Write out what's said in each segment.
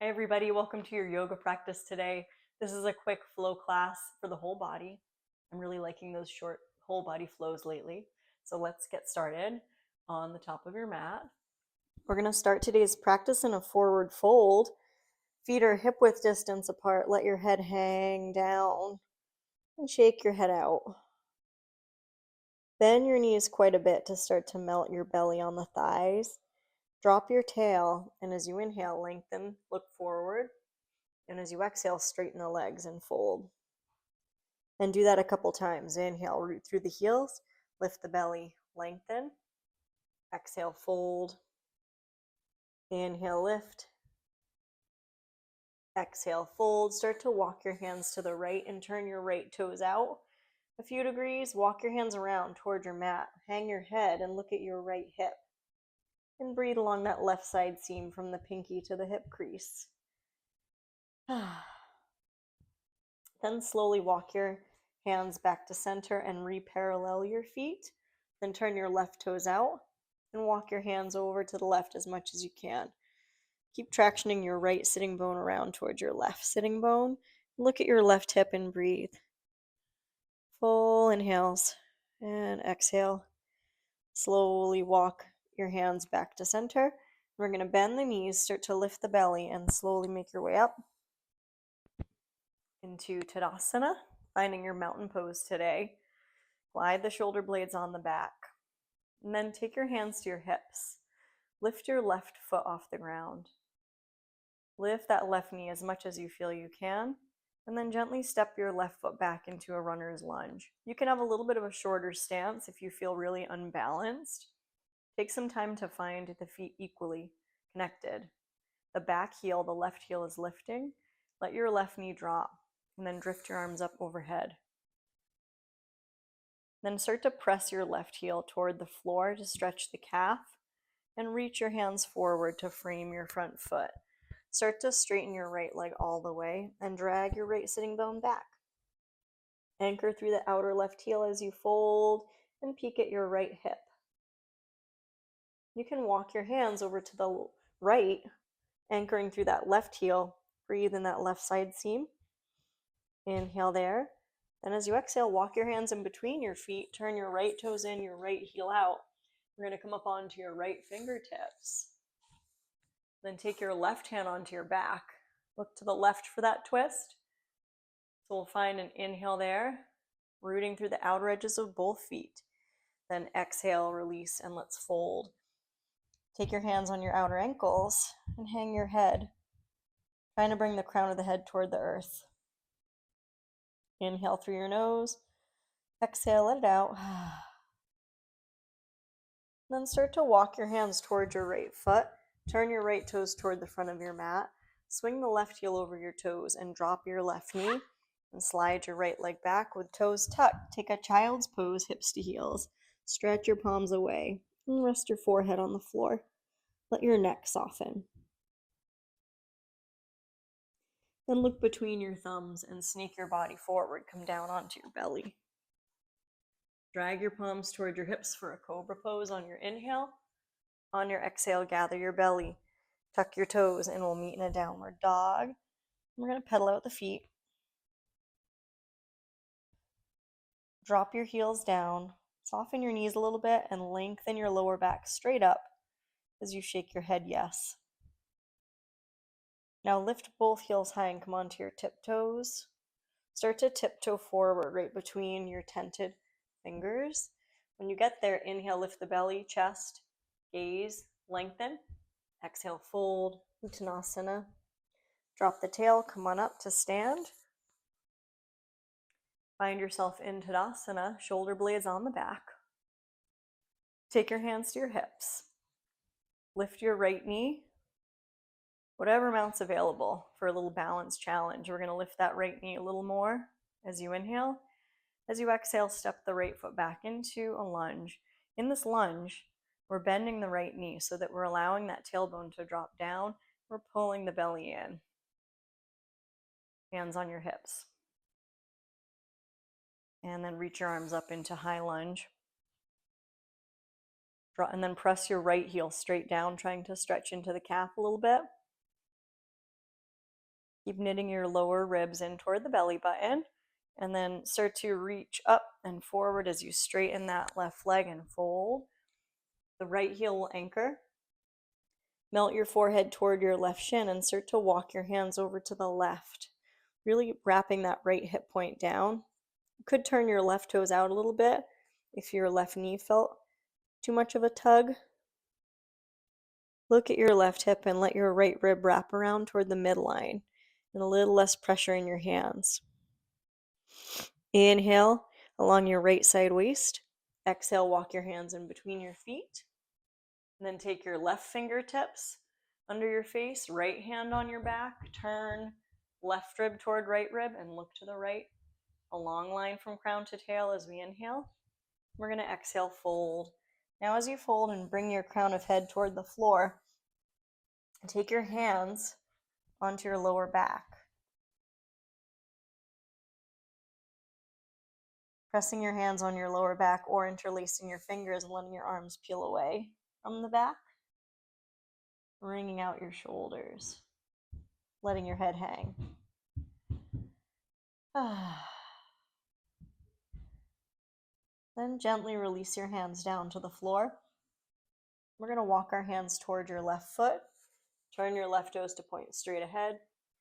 Hey everybody, welcome to your yoga practice today. This is a quick flow class for the whole body. I'm really liking those short whole body flows lately. So let's get started on the top of your mat. We're going to start today's practice in a forward fold. Feet are hip width distance apart. Let your head hang down and shake your head out. Bend your knees quite a bit to start to melt your belly on the thighs. Drop your tail, and as you inhale, lengthen, look forward. And as you exhale, straighten the legs and fold. And do that a couple times. Inhale, root through the heels, lift the belly, lengthen. Exhale, fold. Inhale, lift. Exhale, fold. Start to walk your hands to the right and turn your right toes out a few degrees. Walk your hands around toward your mat. Hang your head and look at your right hip. And breathe along that left side seam from the pinky to the hip crease. Then slowly walk your hands back to center and re-parallel your feet. Then turn your left toes out and walk your hands over to the left as much as you can. Keep tractioning your right sitting bone around towards your left sitting bone. Look at your left hip and breathe. Full inhales and exhale. Slowly walk your hands back to center. We're going to bend the knees, start to lift the belly, and slowly make your way up into Tadasana, finding your mountain pose today. Glide the shoulder blades on the back. And then take your hands to your hips. Lift your left foot off the ground. Lift that left knee as much as you feel you can. And then gently step your left foot back into a runner's lunge. You can have a little bit of a shorter stance if you feel really unbalanced. Take some time to find the feet equally connected. The back heel, the left heel is lifting. Let your left knee drop. And then drift your arms up overhead. Then start to press your left heel toward the floor to stretch the calf and reach your hands forward to frame your front foot. Start to straighten your right leg all the way and drag your right sitting bone back. Anchor through the outer left heel as you fold and peek at your right hip. You can walk your hands over to the right, anchoring through that left heel. Breathe in that left side seam. Inhale there. Then as you exhale, walk your hands in between your feet. Turn your right toes in, your right heel out. We're going to come up onto your right fingertips. Then take your left hand onto your back. Look to the left for that twist. So we'll find an inhale there, rooting through the outer edges of both feet. Then exhale, release, and let's fold. Take your hands on your outer ankles and hang your head, trying to bring the crown of the head toward the earth. Inhale through your nose. Exhale, let it out. Then start to walk your hands towards your right foot. Turn your right toes toward the front of your mat. Swing the left heel over your toes and drop your left knee. And slide your right leg back with toes tucked. Take a child's pose, hips to heels. Stretch your palms away and rest your forehead on the floor. Let your neck soften. Then look between your thumbs and sneak your body forward. Come down onto your belly. Drag your palms toward your hips for a cobra pose on your inhale. On your exhale, gather your belly. Tuck your toes and we'll meet in a downward dog. We're going to pedal out the feet. Drop your heels down. Soften your knees a little bit and lengthen your lower back straight up as you shake your head yes. Now lift both heels high and come onto your tiptoes. Start to tiptoe forward right between your tented fingers. When you get there, inhale, lift the belly, chest, gaze, lengthen. Exhale, fold, Uttanasana. Drop the tail, come on up to stand. Find yourself in Tadasana, shoulder blades on the back. Take your hands to your hips. Lift your right knee, whatever amount's available for a little balance challenge. We're going to lift that right knee a little more as you inhale. As you exhale, step the right foot back into a lunge. In this lunge, we're bending the right knee so that we're allowing that tailbone to drop down. We're pulling the belly in. Hands on your hips. And then reach your arms up into high lunge. And then press your right heel straight down, trying to stretch into the calf a little bit. Keep knitting your lower ribs in toward the belly button, and then start to reach up and forward as you straighten that left leg and fold. The right heel will anchor. Melt your forehead toward your left shin and start to walk your hands over to the left, really wrapping that right hip point down. You could turn your left toes out a little bit if your left knee felt too much of a tug. Look at your left hip and let your right rib wrap around toward the midline and a little less pressure in your hands. Inhale along your right side waist. Exhale, walk your hands in between your feet. And then take your left fingertips under your face, right hand on your back, turn left rib toward right rib and look to the right. A long line from crown to tail as we inhale. We're going to exhale, fold. Now as you fold and bring your crown of head toward the floor, take your hands onto your lower back. Pressing your hands on your lower back or interlacing your fingers and letting your arms peel away from the back. Wringing out your shoulders, letting your head hang. Then gently release your hands down to the floor. We're going to walk our hands toward your left foot. Turn your left toes to point straight ahead.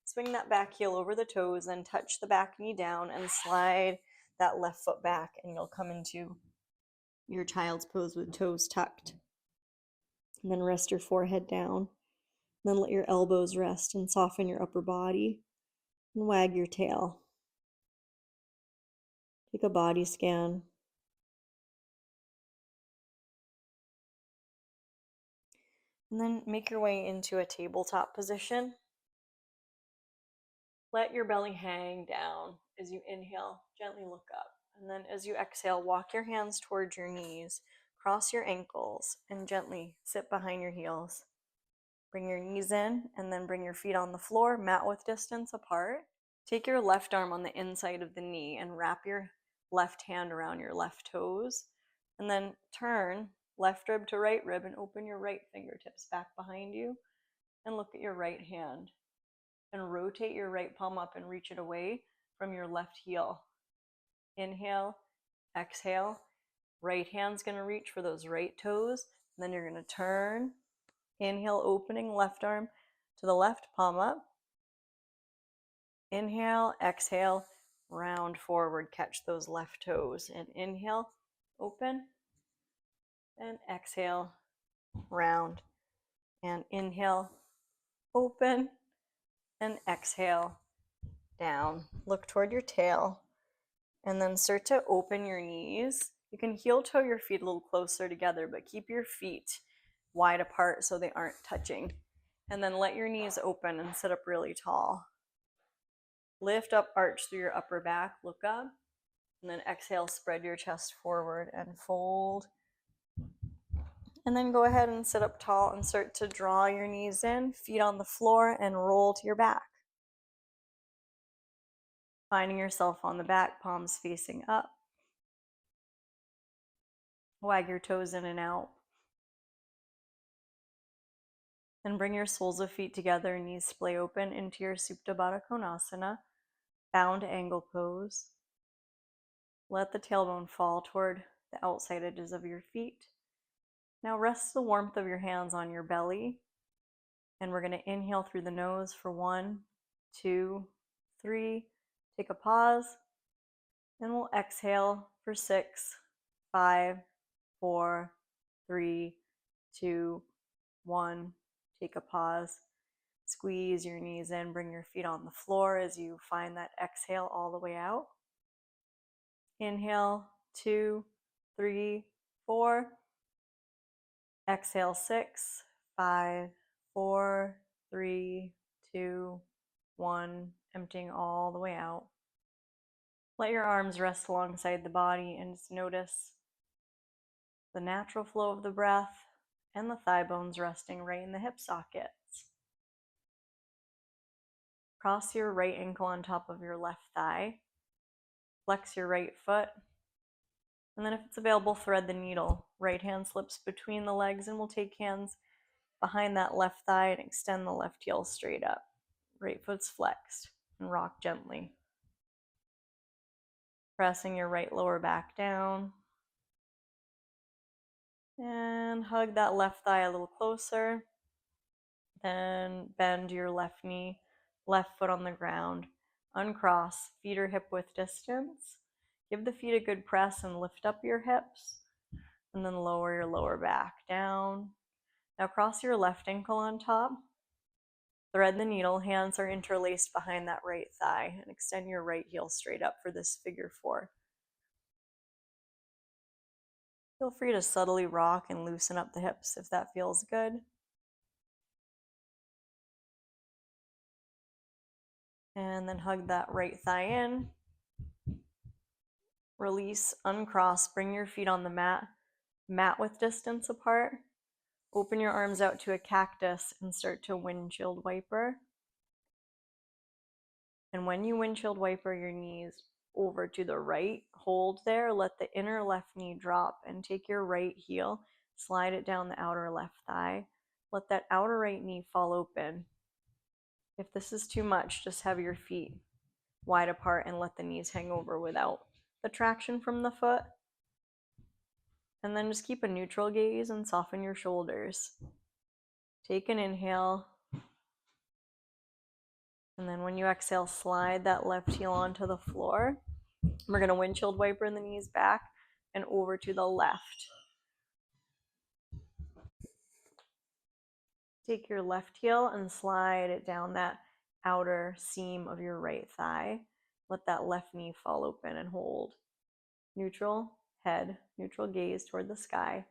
Swing that back heel over the toes, then touch the back knee down and slide that left foot back, and you'll come into your child's pose with toes tucked. And then rest your forehead down. And then let your elbows rest and soften your upper body. And wag your tail. Take a body scan. And then make your way into a tabletop position. Let your belly hang down as you inhale. Gently look up. And then as you exhale, walk your hands towards your knees. Cross your ankles and gently sit behind your heels. Bring your knees in and then bring your feet on the floor, mat width distance apart. Take your left arm on the inside of the knee and wrap your left hand around your left toes. And then turn left rib to right rib and open your right fingertips back behind you and look at your right hand. And rotate your right palm up and reach it away from your left heel. Inhale, exhale. Right hand's going to reach for those right toes. And then you're going to turn. Inhale, opening left arm to the left, palm up. Inhale, exhale, round forward, catch those left toes. And inhale, open. And exhale, round. And inhale, open. And exhale, down. Look toward your tail. And then start to open your knees. You can heel toe your feet a little closer together, but keep your feet wide apart so they aren't touching. And then let your knees open and sit up really tall. Lift up, arch through your upper back, look up. And then exhale, spread your chest forward and fold. And then go ahead and sit up tall and start to draw your knees in, feet on the floor, and roll to your back. Finding yourself on the back, palms facing up. Wag your toes in and out. And bring your soles of feet together, knees splay open into your Supta Baddha Konasana, bound angle pose. Let the tailbone fall toward the outside edges of your feet. Now rest the warmth of your hands on your belly. And we're going to inhale through the nose for 1, 2, 3. Take a pause. And we'll exhale for 6, 5, 4, 3, 2, 1. Take a pause. Squeeze your knees in. Bring your feet on the floor as you find that exhale all the way out. Inhale, 2, 3, 4. Exhale, 6, 5, 4, 3, 2, 1. Emptying all the way out. Let your arms rest alongside the body and just notice the natural flow of the breath and the thigh bones resting right in the hip sockets. Cross your right ankle on top of your left thigh. Flex your right foot. And then if it's available, thread the needle. Right hand slips between the legs and we'll take hands behind that left thigh and extend the left heel straight up. right foot's flexed, and rock gently. Pressing your right lower back down. And hug that left thigh a little closer. Then bend your left knee, left foot on the ground. Uncross, feet are hip width distance. Give the feet a good press and lift up your hips. And then lower your lower back down. Now cross your left ankle on top. Thread the needle, hands are interlaced behind that right thigh, and extend your right heel straight up for this figure 4. Feel free to subtly rock and loosen up the hips if that feels good. And then hug that right thigh in. Release, uncross, bring your feet on the mat width distance apart. Open your arms out to a cactus and start to windshield wiper. And when you windshield wiper your knees over to the right, hold there, let the inner left knee drop, and take your right heel, slide it down the outer left thigh. Let that outer right knee fall open. If this is too much, just have your feet wide apart and let the knees hang over without the traction from the foot. And then just keep a neutral gaze and soften your shoulders. Take an inhale. And then when you exhale, slide that left heel onto the floor. We're going to windshield wiper the knees back and over to the left. Take your left heel and slide it down that outer seam of your right thigh. Let that left knee fall open and hold. Neutral head, neutral gaze toward the sky.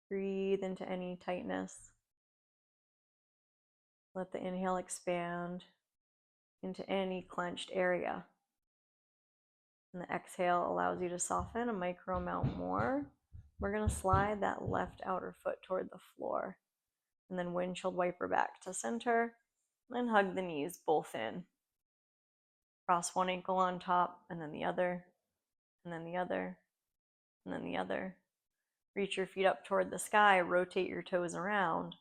Breathe into any tightness. Let the inhale expand into any clenched area. And the exhale allows you to soften a micro amount more. We're going to slide that left outer foot toward the floor. And then windshield wiper back to center. And hug the knees both in. Cross one ankle on top, and then the other, and then the other, and then the other. Reach your feet up toward the sky, rotate your toes around.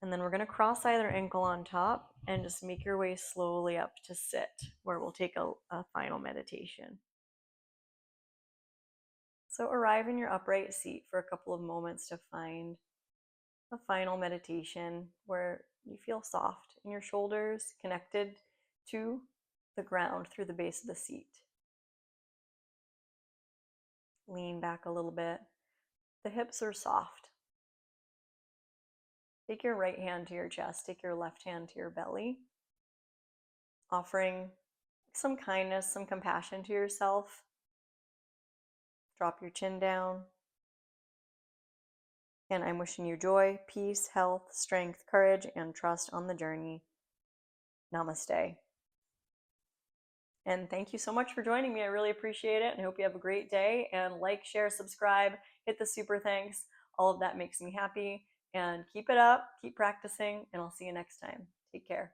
And then we're going to cross either ankle on top and just make your way slowly up to sit, where we'll take a final meditation. So arrive in your upright seat for a couple of moments to find a final meditation where you feel soft in your shoulders, connected to the ground through the base of the seat. Lean back a little bit. The hips are soft. Take your right hand to your chest, take your left hand to your belly, offering some kindness, some compassion to yourself. Drop your chin down. And I'm wishing you joy, peace, health, strength, courage, and trust on the journey. Namaste. And thank you so much for joining me. I really appreciate it, and I hope you have a great day. And like, share, subscribe, hit the super thanks. All of that makes me happy. And keep it up, keep practicing, and I'll see you next time. Take care.